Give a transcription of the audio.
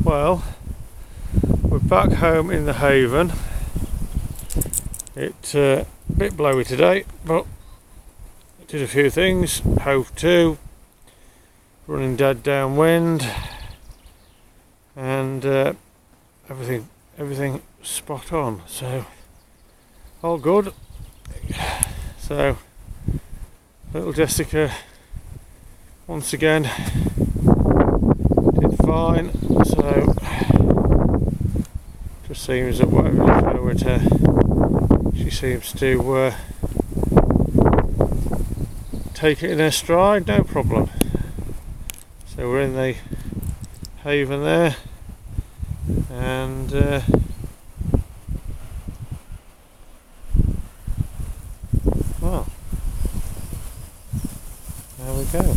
Well, we're back home in the haven. It's a bit blowy today, but did a few things. Hove to, running dead downwind, and everything spot on. So all good. So little Jessica once again did fine. So just seems that whatever you throw at her, she seems to take it in her stride, no problem. So we're in the haven there, and well, there we go.